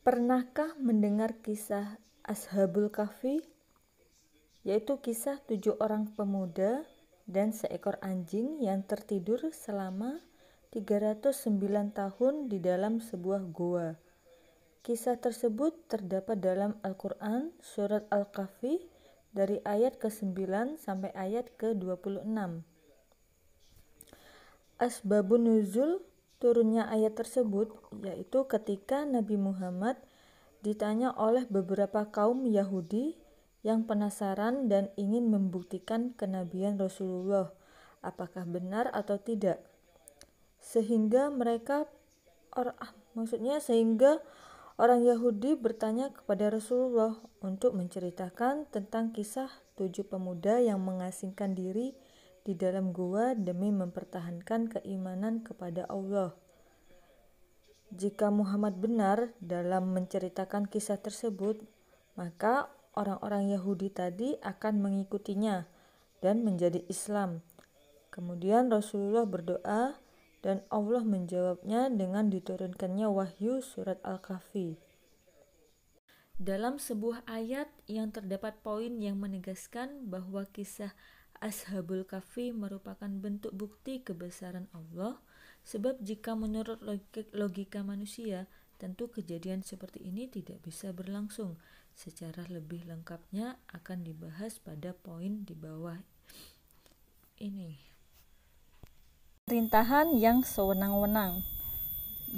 Pernahkah mendengar kisah Ashabul Kahfi? Yaitu kisah 7 orang pemuda dan seekor anjing yang tertidur selama 309 tahun di dalam sebuah goa. Kisah tersebut terdapat dalam Al-Quran surat Al-Kahfi dari ayat ke-9 sampai ayat ke-26. Asbabun nuzul turunnya ayat tersebut yaitu ketika Nabi Muhammad ditanya oleh beberapa kaum Yahudi yang penasaran dan ingin membuktikan kenabian Rasulullah, apakah benar atau tidak. Sehingga orang Yahudi bertanya kepada Rasulullah untuk menceritakan tentang kisah 7 pemuda yang mengasingkan diri di dalam gua demi mempertahankan keimanan kepada Allah. Jika Muhammad benar dalam menceritakan kisah tersebut, maka orang-orang Yahudi tadi akan mengikutinya dan menjadi Islam. Kemudian Rasulullah berdoa dan Allah menjawabnya dengan diturunkannya wahyu surat Al-Kahfi. Dalam sebuah ayat yang terdapat poin yang menegaskan bahwa kisah Ashabul Kahfi merupakan bentuk bukti kebesaran Allah, sebab jika menurut logika manusia, tentu kejadian seperti ini tidak bisa berlangsung. Secara lebih lengkapnya akan dibahas pada poin di bawah ini. Pemerintahan yang sewenang-wenang.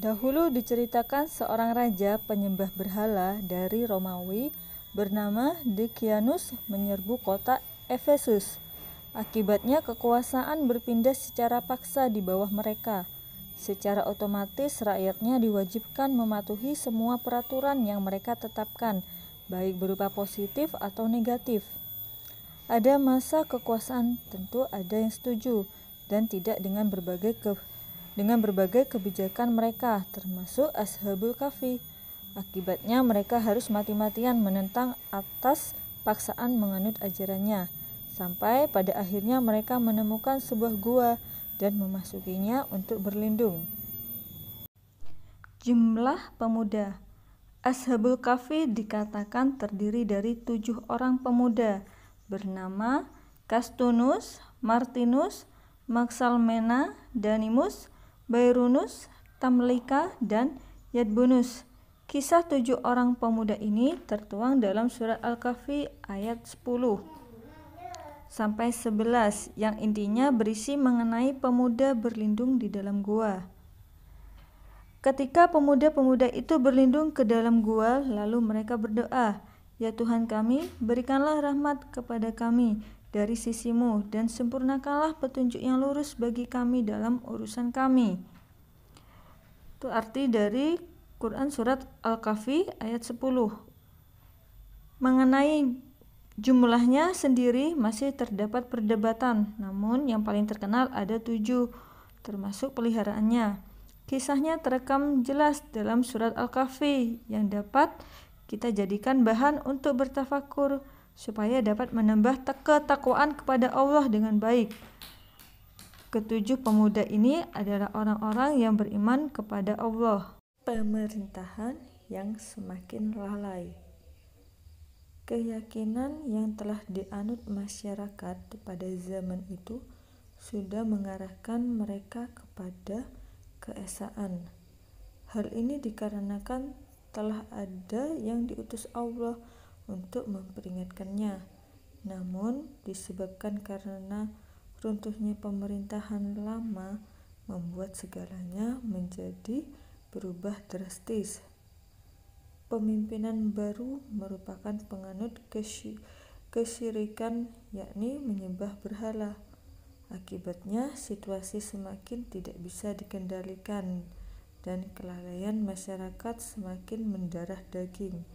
Dahulu diceritakan seorang raja penyembah berhala dari Romawi bernama Decianus menyerbu kota Efesus. Akibatnya kekuasaan berpindah secara paksa di bawah mereka. Secara otomatis rakyatnya diwajibkan mematuhi semua peraturan yang mereka tetapkan, baik berupa positif atau negatif. Ada masa kekuasaan, tentu ada yang setuju dan tidak dengan berbagai kebijakan mereka, termasuk Ashabul Kahfi. Akibatnya mereka harus mati-matian menentang atas paksaan menganut ajarannya, sampai pada akhirnya mereka menemukan sebuah gua dan memasukinya untuk berlindung. Jumlah pemuda Ashabul Kahfi dikatakan terdiri dari 7 orang pemuda bernama Castunus, Martinus, Maxalmena, Danimus, Bairunus, Tamlika, dan Yadbunus. Kisah 7 orang pemuda ini tertuang dalam surat Al-Kahfi ayat 10 sampai 11 yang intinya berisi mengenai pemuda berlindung di dalam gua. Ketika pemuda-pemuda itu berlindung ke dalam gua, lalu mereka berdoa, "Ya Tuhan kami, berikanlah rahmat kepada kami dari sisimu dan sempurnakanlah petunjuk yang lurus bagi kami dalam urusan kami." Itu arti dari Quran surat Al-Kahfi ayat 10. Mengenai jumlahnya sendiri masih terdapat perdebatan, namun yang paling terkenal ada 7, termasuk peliharaannya. Kisahnya terekam jelas dalam surat Al-Kahfi yang dapat kita jadikan bahan untuk bertafakur supaya dapat menambah ketakwaan kepada Allah dengan baik. Ketujuh pemuda ini adalah orang-orang yang beriman kepada Allah. Pemerintahan yang semakin lalai. Keyakinan yang telah dianut masyarakat pada zaman itu sudah mengarahkan mereka kepada keesaan. Hal ini dikarenakan telah ada yang diutus Allah untuk memperingatkannya. Namun disebabkan karena runtuhnya pemerintahan lama membuat segalanya menjadi berubah drastis. Pemimpinan baru merupakan penganut kesyirikan, yakni menyembah berhala. Akibatnya situasi semakin tidak bisa dikendalikan dan kelalaian masyarakat semakin mendarah daging.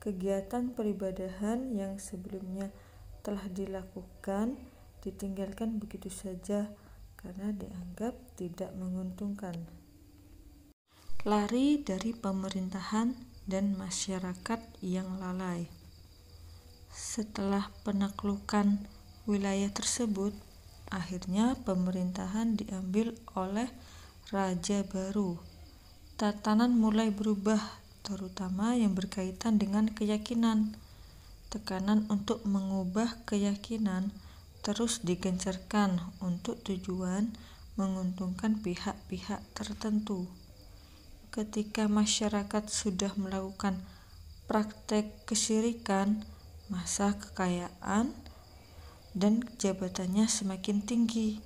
Kegiatan peribadahan yang sebelumnya telah dilakukan ditinggalkan begitu saja karena dianggap tidak menguntungkan. Lari dari pemerintahan dan masyarakat yang lalai. Setelah penaklukan wilayah tersebut, akhirnya pemerintahan diambil oleh raja baru. Tatanan mulai berubah terutama yang berkaitan dengan keyakinan. Tekanan untuk mengubah keyakinan terus digencarkan untuk tujuan menguntungkan pihak-pihak tertentu. Ketika masyarakat sudah melakukan praktek kesyirikan, masa kekayaan dan jabatannya semakin tinggi.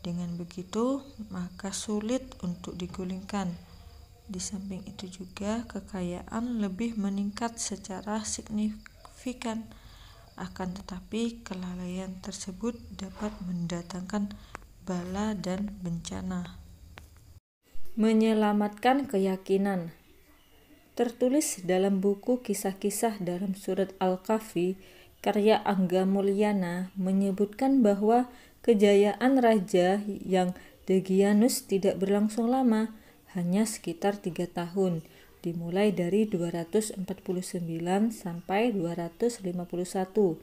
Dengan begitu, maka sulit untuk digulingkan. Di samping itu juga kekayaan lebih meningkat secara signifikan. Akan tetapi kelalaian tersebut dapat mendatangkan bala dan bencana. Menyelamatkan keyakinan. Tertulis dalam buku Kisah-Kisah dalam Surat Al-Kahfi, karya Angga Mulyana menyebutkan bahwa kejayaan raja yang Degianus tidak berlangsung lama, hanya sekitar 3 tahun, dimulai dari 249 sampai 251.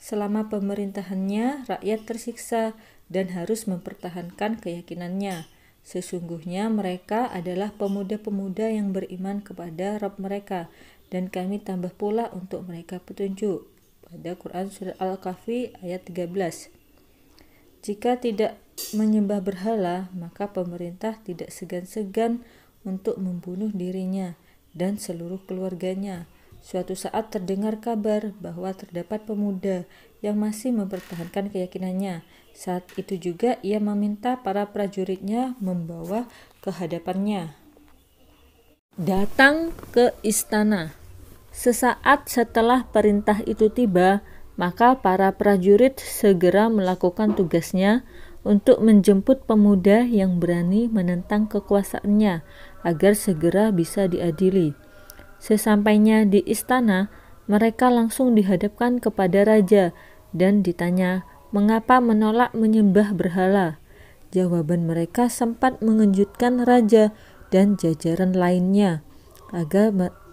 Selama pemerintahannya, rakyat tersiksa dan harus mempertahankan keyakinannya. Sesungguhnya mereka adalah pemuda-pemuda yang beriman kepada Rabb mereka, dan kami tambah pula untuk mereka petunjuk. Pada Quran Surat Al-Kahfi ayat 13. Jika tidak menyembah berhala, maka pemerintah tidak segan-segan untuk membunuh dirinya dan seluruh keluarganya. Suatu saat terdengar kabar bahwa terdapat pemuda yang masih mempertahankan keyakinannya. Saat itu juga ia meminta para prajuritnya membawa ke hadapannya. Datang ke istana. Sesaat setelah perintah itu tiba, maka para prajurit segera melakukan tugasnya untuk menjemput pemuda yang berani menentang kekuasaannya agar segera bisa diadili. Sesampainya di istana, mereka langsung dihadapkan kepada raja dan ditanya mengapa menolak menyembah berhala. Jawaban mereka sempat mengejutkan raja dan jajaran lainnya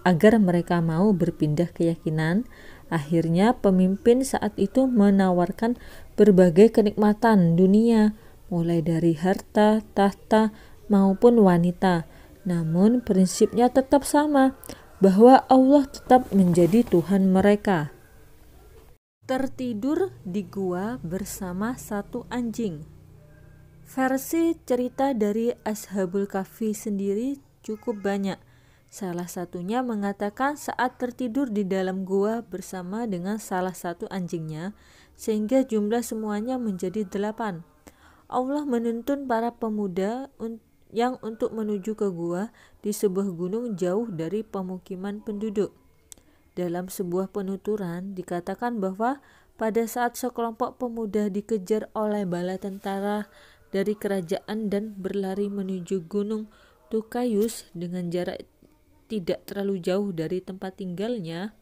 agar mereka mau berpindah keyakinan. Akhirnya pemimpin saat itu menawarkan berbagai kenikmatan dunia, mulai dari harta, tahta, maupun wanita. Namun prinsipnya tetap sama, bahwa Allah tetap menjadi Tuhan mereka. Tertidur di gua bersama satu anjing. Versi cerita dari Ashabul Kahfi sendiri cukup banyak. Salah satunya mengatakan saat tertidur di dalam gua bersama dengan salah satu anjingnya, sehingga jumlah semuanya menjadi 8. Allah menuntun para pemuda yang untuk menuju ke gua di sebuah gunung jauh dari pemukiman penduduk. Dalam sebuah penuturan dikatakan bahwa pada saat sekelompok pemuda dikejar oleh bala tentara dari kerajaan dan berlari menuju gunung Tukayus dengan jarak tidak terlalu jauh dari tempat tinggalnya,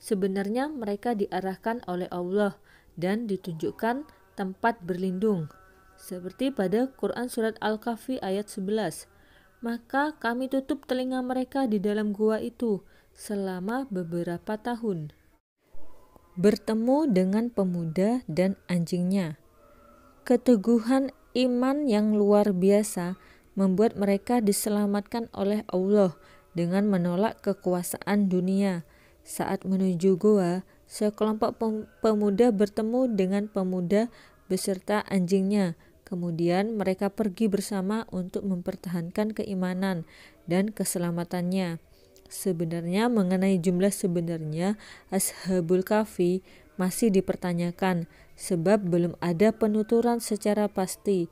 sebenarnya mereka diarahkan oleh Allah dan ditunjukkan tempat berlindung. Seperti pada Quran Surat Al-Kahfi ayat 11. Maka kami tutup telinga mereka di dalam gua itu selama beberapa tahun. Bertemu dengan pemuda dan anjingnya. Keteguhan iman yang luar biasa membuat mereka diselamatkan oleh Allah dengan menolak kekuasaan dunia. Saat menuju gua, sekelompok pemuda bertemu dengan pemuda beserta anjingnya. Kemudian mereka pergi bersama untuk mempertahankan keimanan dan keselamatannya. Sebenarnya mengenai jumlah sebenarnya Ashabul Kahfi masih dipertanyakan sebab belum ada penuturan secara pasti.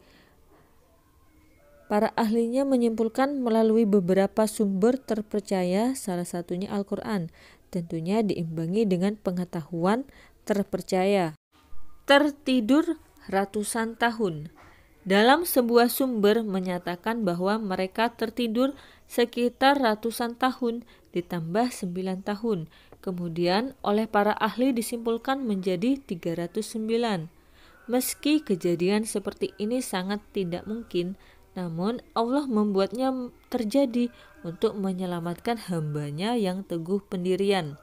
Para ahlinya menyimpulkan melalui beberapa sumber terpercaya, salah satunya Al-Quran, tentunya diimbangi dengan pengetahuan terpercaya. Tertidur ratusan tahun. Dalam sebuah sumber menyatakan bahwa mereka tertidur sekitar ratusan tahun ditambah 9 tahun. Kemudian oleh para ahli disimpulkan menjadi 309. Meski kejadian seperti ini sangat tidak mungkin, namun Allah membuatnya terjadi untuk menyelamatkan hambanya yang teguh pendirian.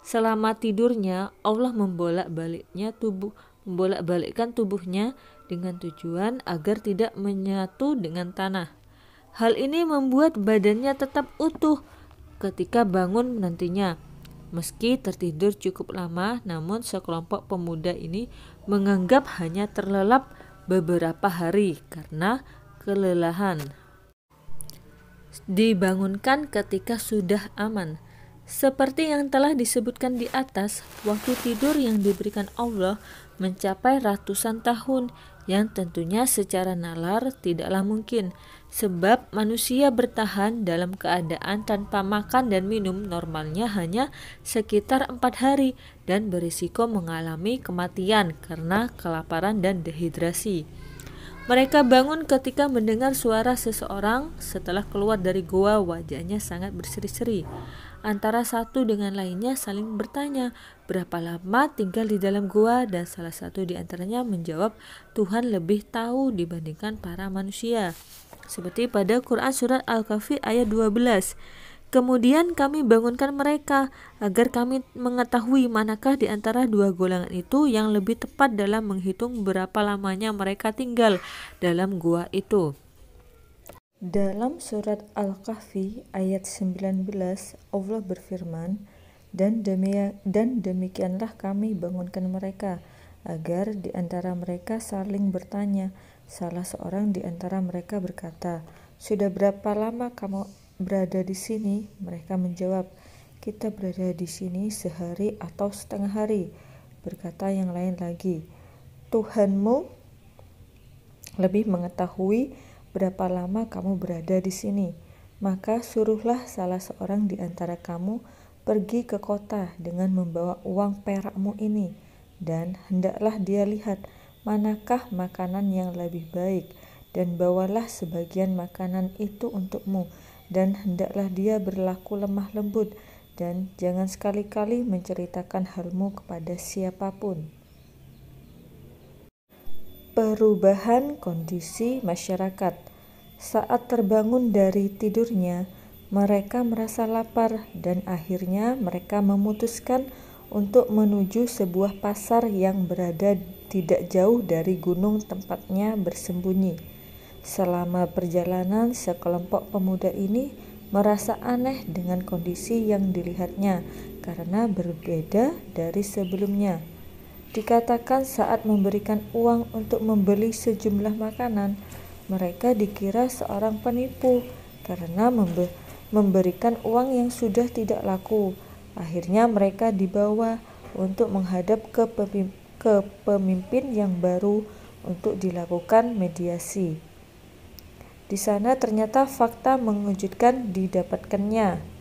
Selama tidurnya, Allah membolak-balikkan tubuhnya dengan tujuan agar tidak menyatu dengan tanah. Hal ini membuat badannya tetap utuh ketika bangun nantinya. Meski tertidur cukup lama, namun sekelompok pemuda ini menganggap hanya terlelap beberapa hari karena kelelahan. Dibangunkan ketika sudah aman. Seperti yang telah disebutkan di atas, waktu tidur yang diberikan Allah mencapai ratusan tahun, yang tentunya secara nalar tidaklah mungkin, sebab manusia bertahan dalam keadaan tanpa makan dan minum normalnya hanya sekitar 4 hari dan berisiko mengalami kematian karena kelaparan dan dehidrasi. Mereka bangun ketika mendengar suara seseorang. Setelah keluar dari gua, wajahnya sangat berseri-seri. Antara satu dengan lainnya saling bertanya berapa lama tinggal di dalam gua, dan salah satu di antaranya menjawab, Tuhan lebih tahu dibandingkan para manusia. Seperti pada Quran Surat Al-Kahfi ayat 12. Kemudian kami bangunkan mereka agar kami mengetahui manakah di antara dua golongan itu yang lebih tepat dalam menghitung berapa lamanya mereka tinggal dalam gua itu. Dalam surat Al-Kahfi ayat 19 Allah berfirman, dan demikianlah kami bangunkan mereka agar di antara mereka saling bertanya. Salah seorang di antara mereka berkata, sudah berapa lama kamu berada di sini? Mereka menjawab, kita berada di sini sehari atau setengah hari. Berkata yang lain lagi, Tuhanmu lebih mengetahui berapa lama kamu berada di sini. Maka suruhlah salah seorang di antara kamu pergi ke kota dengan membawa uang perakmu ini, dan hendaklah dia lihat manakah makanan yang lebih baik, dan bawalah sebagian makanan itu untukmu, dan hendaklah dia berlaku lemah lembut, dan jangan sekali-kali menceritakan halmu kepada siapapun. Perubahan kondisi masyarakat. Saat terbangun dari tidurnya, mereka merasa lapar dan akhirnya mereka memutuskan untuk menuju sebuah pasar yang berada tidak jauh dari gunung tempatnya bersembunyi. Selama perjalanan, sekelompok pemuda ini merasa aneh dengan kondisi yang dilihatnya karena berbeda dari sebelumnya. Dikatakan saat memberikan uang untuk membeli sejumlah makanan, mereka dikira seorang penipu karena memberikan uang yang sudah tidak laku. Akhirnya mereka dibawa untuk menghadap ke pemimpin yang baru untuk dilakukan mediasi. Di sana ternyata fakta mengejutkan didapatkannya.